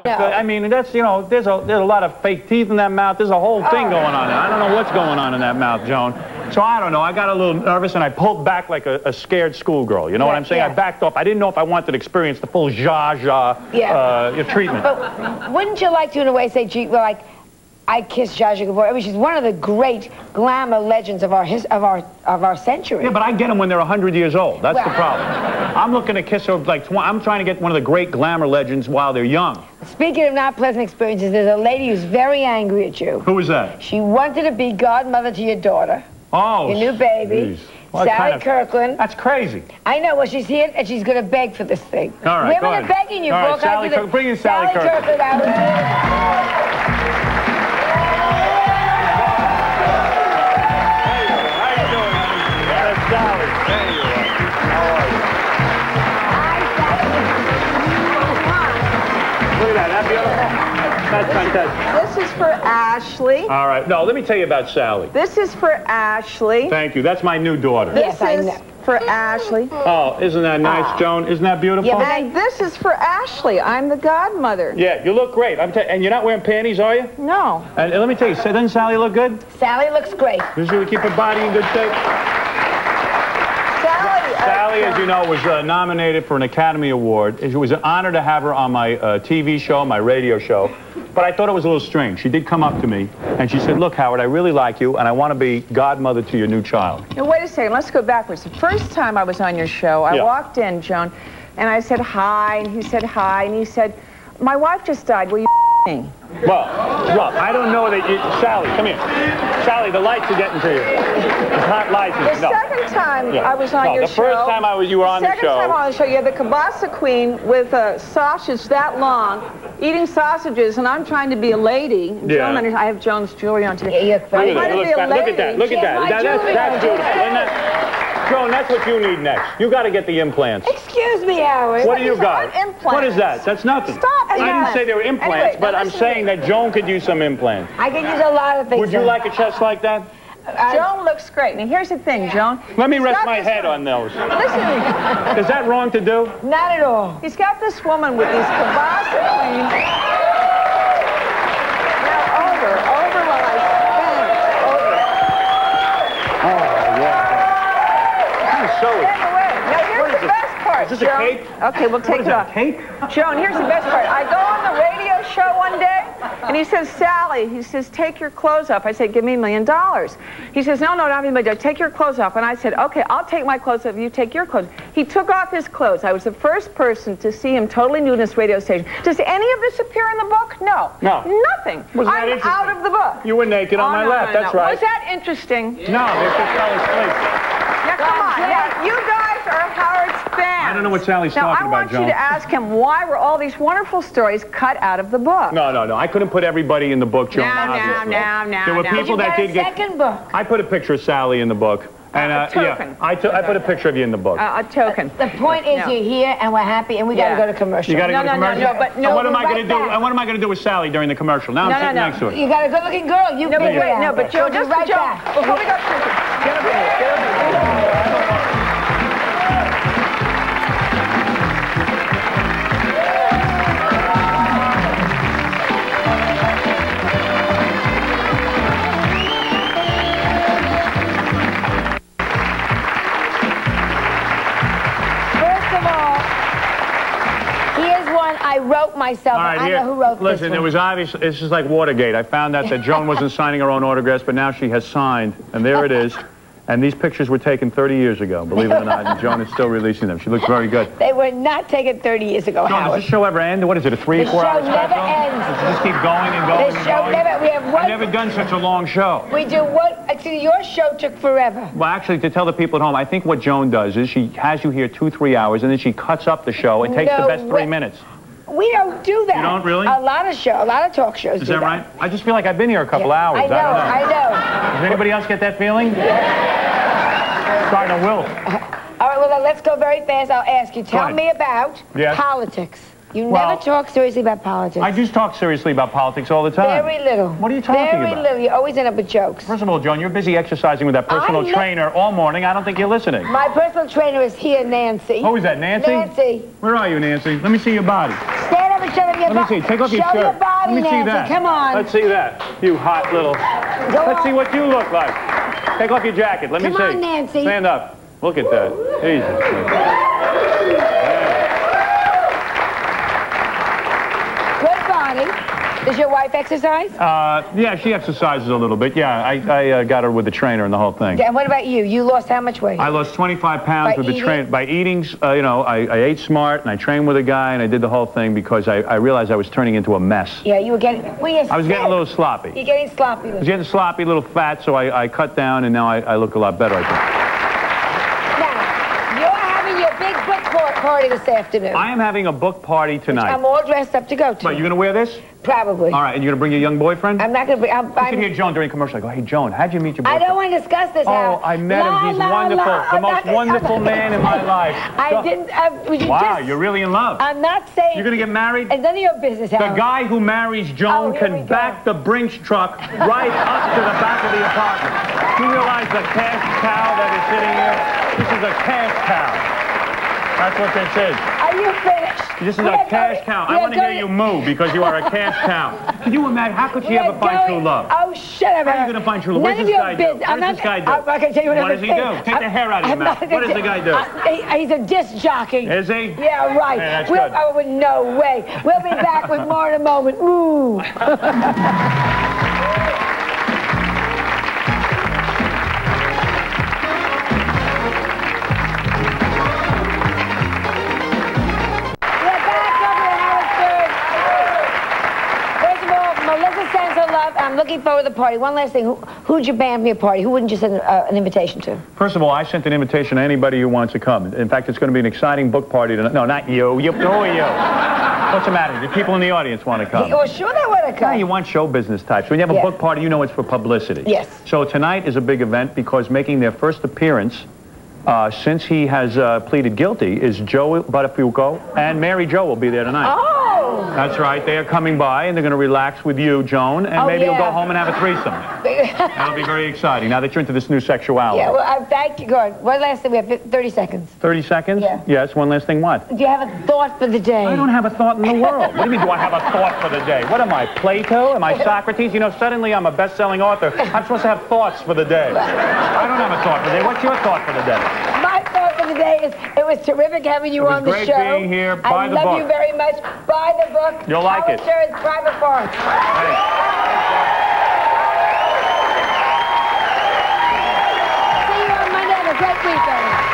I mean, that's, you know, there's a lot of fake teeth in that mouth. There's a whole thing going on there. I don't know what's going on in that mouth, Joan. So I don't know. I got a little nervous and I pulled back like a scared schoolgirl. You know what I'm saying? I backed off. I didn't know if I wanted to experience the full treatment. But wouldn't you like to, in a way, say, gee, well, like, I kissed Zsa Zsa Gabor. I mean, she's one of the great glamour legends of our century. Yeah, but I get them when they're 100 years old. That's the problem. I'm looking to kiss her like I'm trying to get one of the great glamour legends while they're young. Speaking of not pleasant experiences, there's a lady who's very angry at you. Who is that? She wanted to be godmother to your daughter. Oh, your new baby. Well, Sally Kirkland. That's crazy. I know. Well, she's here and she's going to beg for this thing. All right, women are begging you. All right, Sally Kirkland. Bring in Sally Kirkland. Sally, there you are. How are you? Look at that. That beautiful? That's fantastic. This is for Ashley. All right. No, let me tell you about Sally. This is for Ashley. Thank you. That's my new daughter. This is for Ashley. Oh, isn't that nice, Joan? Isn't that beautiful? Yeah, and this is for Ashley. I'm the godmother. Yeah, you look great. And you're not wearing panties, are you? No. And let me tell you, doesn't Sally look good? Sally looks great. Does she keep her body in good shape? Sally, as you know, was nominated for an Academy Award. It was an honor to have her on my TV show, my radio show. But I thought it was a little strange. She did come up to me, and she said, look, Howard, I really like you, and I want to be godmother to your new child. Now, wait a second. Let's go backwards. The first time I was on your show, I walked in, Joan, and I said hi, and he said hi, and he said, my wife just died. Will you me? Well, I don't know that you... Sally, come here. Sally, the lights are getting to you. It's not lights. The second time I was on your show... The first time you were on the show... The second time on the show, you had the kielbasa queen with a sausage that long, eating sausages, and I'm trying to be a lady. Yeah. Joan, I have Joan's jewelry on today. Yeah, I'm trying to be a lady. Look at that. Look at that. That's beautiful. Joan, that's what you need next. You got to get the implants. Excuse me, Howard. What do you got? Implants. What is that? That's nothing. Stop. I didn't say they were implants, anyway, but I'm saying that Joan could use some implants. I can use a lot of things. Would you like a chest like that? Joan looks great. Now, here's the thing, Joan. Let me rest my head on those. Listen. Is that wrong to do? Not at all. He's got this woman with these kielbasa queens. Now, over while I spin. Over. Oh, yeah. So now, here's the best part, Is this Joan. a cake? Okay, we'll take it off. Cake? Joan, here's the best part. I go on the radio show one day, and he says, Sally, he says, take your clothes off. I said, give me $1 million. He says, no, not $1 million. Take your clothes off. And I said, okay, I'll take my clothes off. You take your clothes. He took off his clothes. I was the first person to see him totally nude in this radio station. Does any of this appear in the book? No. No. Nothing. Wasn't that I'm interesting? out of the book. You were naked on my lap. That's right. Was that interesting? No, they said Sally's asleep. Yeah, come on. Now, you guys are Howard's fans. I don't know what Sally's talking about, Joan. Now, I want you to ask him, why were all these wonderful stories cut out of the book? No. I couldn't put everybody in the book, Joan. There were people that did get... second book. I put a picture of Sally in the book. And, a token. Yeah, I put a picture of you in the book. A token. The point is you're here and we're happy and we got to go to commercial. You got to go to commercial? No, what am I going to do? And what am I going to do with Sally during the commercial? Now I'm sitting next to her. You got a good-looking girl. You but wait, no, but Joe, just right Joe, back. before we go to get over here, get over here. I wrote myself. All right, I know who wrote this. Listen, it was obvious. This is like Watergate. I found out that Joan wasn't signing her own autographs, but now she has signed, and there it is. And these pictures were taken 30 years ago, believe it or not, and Joan is still releasing them. She looks very good. They were not taken 30 years ago, Joan, Howard. does this show ever end? What is it, a 3 or 4 hour special? The show never ends. Does it just keep going and going This show never, we have one... I've never done such a long show. We do what... Actually, your show took forever. Well, actually, to tell the people at home, I think what Joan does is she has you here 2-3 hours, and then she cuts up the show. It takes the best 3 minutes. We don't do that. You don't really? A lot of talk shows Is that right? I just feel like I've been here a couple hours. I know. Does anybody else get that feeling? Starting to wilt. All right, well, let's go very fast. I'll ask you. Tell me about politics. You never talk seriously about politics. I do talk seriously about politics all the time. Very little. What are you talking about? Very little. You always end up with jokes. First of all, Joan, you're busy exercising with that personal trainer all morning. I don't think you're listening. My personal trainer is here, Nancy. Who is that, Nancy? Nancy. Where are you, Nancy? Let me see your body. Stand up and show the Let me see. Take off your Show shirt. your body, Let me see Nancy. that. Come on. Let's see that. You hot little. Let's see what you look like. Take off your jacket. Let me see. Come on, Nancy. Stand up. Look at that. Jesus. Good body. Does your wife exercise? Yeah, she exercises a little bit. Yeah, I got her with the trainer and the whole thing. Yeah, and what about you? You lost how much weight? I lost 25 pounds By with the eating? train. By eating, you know, I ate smart and I trained with a guy and I did the whole thing because I realized I was turning into a mess. Yeah, you were getting... Well, I was getting a little sloppy. You're getting sloppy. I was getting sloppy, a little fat, so I cut down and now I look a lot better, I think. Now, you're having your big book party this afternoon. I am having a book party tonight. I'm all dressed up to go to. But you're going to wear this? Probably. All right, and you're going to bring your young boyfriend? I'm not going to bring... You can hear Joan during commercial. I go, hey, Joan, how'd you meet your I boyfriend? don't want to discuss this, Oh, Hal. I met him. He's wonderful. The most wonderful man in my life. I didn't... Wow, you're really in love. I'm not saying... You're going to get married? It's none of your business, Hal. The guy who marries Joan Oh, here we can go. back the Brinks truck right up to the back of the apartment. Do you realize the cash cow that is sitting here? This is a cash cow. That's what this is. Are you finished? This is a cash cow. I want to hear you moo because you are a cash cow. Can you imagine? How could she ever find true love? Oh, shut up. How are you going to find true love? What None does of this your guy do? business. What does this guy do? I'm not going to tell you what What does he do? Take the hair out of your mouth. What does the guy do? He's a disc jockey. Is he? Yeah, right. Hey, that's good. Oh, no way. We'll be back with more in a moment. Moo. I'm looking forward to the party. One last thing. Who'd you band me a party? Who wouldn't you send an invitation to? First of all, I sent an invitation to anybody who wants to come. In fact, it's going to be an exciting book party tonight. No, not you. Who are you? What's the matter? The people in the audience want to come. Well, sure they want to come. Yeah, you want show business types. When you have a book party, you know it's for publicity. Yes. So tonight is a big event because making their first appearance since he has pleaded guilty is Joe Buttafuoco, and Mary Jo will be there tonight. Oh! That's right. They are coming by, and they're going to relax with you, Joan, and maybe you'll go home and have a threesome. That'll be very exciting, now that you're into this new sexuality. Yeah, well, thank you, God. One last thing. We have 30 seconds. 30 seconds? Yeah. Yes, one last thing, what? Do you have a thought for the day? I don't have a thought in the world. What do you mean, do I have a thought for the day? What am I, Plato? Am I Socrates? You know, suddenly I'm a best-selling author. I'm supposed to have thoughts for the day. I don't have a thought for the day. What's your thought for the day? My thought for the day is it was terrific having you on the show. It was great being here. Buy the book. I love you very much. Buy the book. You'll like it. Insurance, Private Parts. See you on Monday. Have a great weekend.